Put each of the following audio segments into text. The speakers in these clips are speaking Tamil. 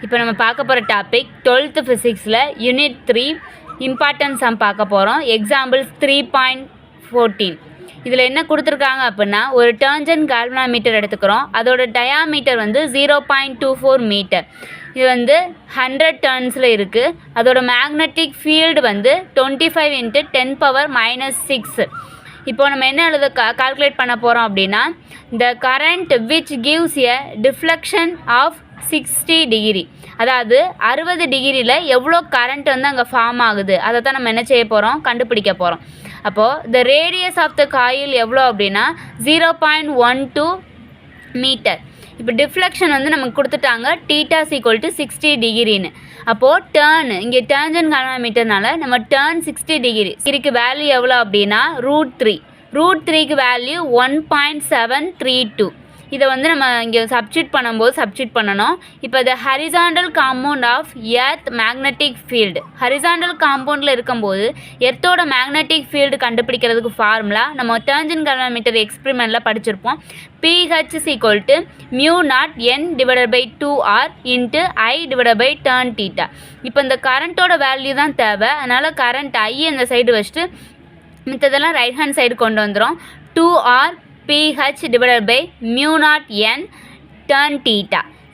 இப்போ நம்ம பார்க்க போகிற டாபிக் 12th ஃபிசிக்ஸில் யூனிட் 3 இம்பார்ட்டன்ஸ் சம் பார்க்க போகிறோம். எக்ஸாம்பிள்ஸ் 3.14. இதில் என்ன கொடுத்துருக்காங்க அப்படின்னா, ஒரு டர்ன்ஜென்ட் கால்வனாமீட்டர் எடுத்துக்கிறோம். அதோட டயாமீட்டர் வந்து 0.24 மீட்டர். இது வந்து 100 டர்ன்ஸில் இருக்குது. அதோட மேக்னெட்டிக் ஃபீல்டு வந்து 25 × 10⁻⁻⁶. இப்போ நம்ம என்ன கால்குலேட் பண்ண போகிறோம் அப்படின்னா, the current which gives a deflection of 60 degree, அதாவது 60 டிகிரியில் எவ்வளோ கரண்ட் வந்து அங்கே ஃபார்ம் ஆகுது அதை தான் நம்ம என்ன செய்ய போகிறோம், கண்டுபிடிக்க போகிறோம். அப்போது the radius of the coil எவ்வளோ அப்படின்னா 0.12 மீட்டர். இப்போ டிஃப்ளெக்ஷன் வந்து நமக்கு கொடுத்துட்டாங்க θ = 60 டிகிரின்னு. அப்போது டேர்ன் இங்கே டேர்ன்ஜென்ட் கால்வனாமீட்டர்னால நம்ம டேர்ன் 60 டிகிரி. இதுக்கு வேல்யூ எவ்வளோ அப்படின்னா √3. √3க்கு வேல்யூ 1.732. இதை வந்து நம்ம இங்கே சப்ஸ்டியூட் பண்ணணும். இப்போ the horizontal compound of earth magnetic field, horizontal காம்பவுண்டில் இருக்கும்போது எர்த்தோட மேக்னெட்டிக் ஃபீல்டு கண்டுபிடிக்கிறதுக்கு ஃபார்முலா நம்ம டர்ன்ஜென்ட் கால்வனாமீட்டர் எக்ஸ்பெரிமெண்ட்டில் படிச்சிருப்போம். pH = μ0n/2r × I/tan θ. இப்போ இந்த கரண்ட்டோட வேல்யூ தான் தேவை. அதனால் கரண்ட் I இந்த சைடு வச்சுட்டு மித்ததெல்லாம் ரைட் ஹேண்ட் சைடு கொண்டு வந்துடும். 2r pH / μ0n tan θ.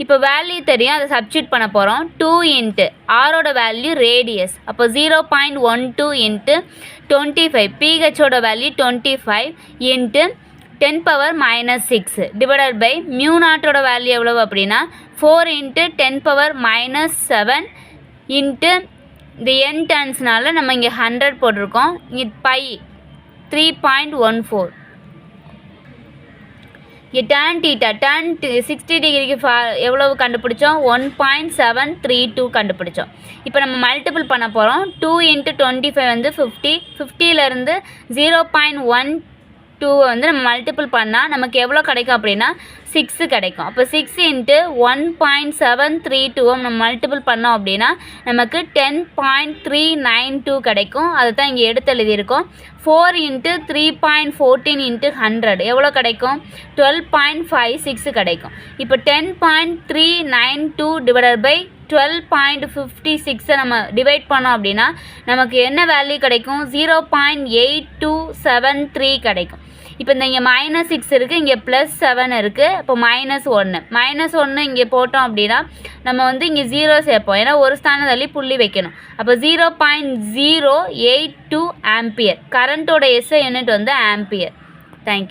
இப்போ வேல்யூ தெரியும், அதை சப்ஸ்டியூட் பண்ண போகிறோம். 2 × ஆரோட வேல்யூ ரேடியஸ், அப்போ 0.12 × 25. pHோட வேல்யூ 25 × 10⁻⁻⁶ டிவைடட் பை μ0ஓட வேல்யூ எவ்வளவு அப்படின்னா 4 × 10⁻⁷ இன்ட்டு இந்த n டர்ன்ஸ்னால நம்ம இங்கே 100 போட்டிருக்கோம். இங்கே பை 3.14. இங்கே tan θ 60 டிகிரிக்கு எவ்வளவு கண்டுபிடிச்சோம், 1.732 கண்டுபிடிச்சோம். இப்போ நம்ம மல்டிபிள் பண்ண போகிறோம். 2 × 25 வந்து 50. 50லேருந்து 0.12 வந்து நம்ம மல்டிபிள் பண்ணால் நமக்கு எவ்வளோ கிடைக்கும் அப்படின்னா 6 கிடைக்கும். அப்போ 6 × 1.732 நம்ம மல்டிபிள் பண்ணோம் அப்படின்னா நமக்கு 10.392 கிடைக்கும். அதை தான் இங்கே எடுத்து எழுதியிருக்கோம். 4 × 3.14 × 100 எவ்வளோ கிடைக்கும், 12.56 கிடைக்கும். இப்போ 10.392 டிவைடட் பை 12.56 நம்ம டிவைட் பண்ணோம் அப்படின்னா நமக்கு என்ன வேல்யூ கிடைக்கும், 0.8273 கிடைக்கும். இப்போ இந்த இங்கே -6 இருக்குது, இங்கே +7 இருக்குது. இப்போ -1 இங்கே போட்டோம் அப்படின்னா நம்ம வந்து இங்கே 0 சேர்ப்போம், ஏன்னா ஒரு ஸ்தானம் தள்ளி புள்ளி வைக்கணும். அப்போ 0.082 ஆம்பியர். கரண்ட்டோட SI யூனிட் வந்து ஆம்பியர். தேங்க்யூ.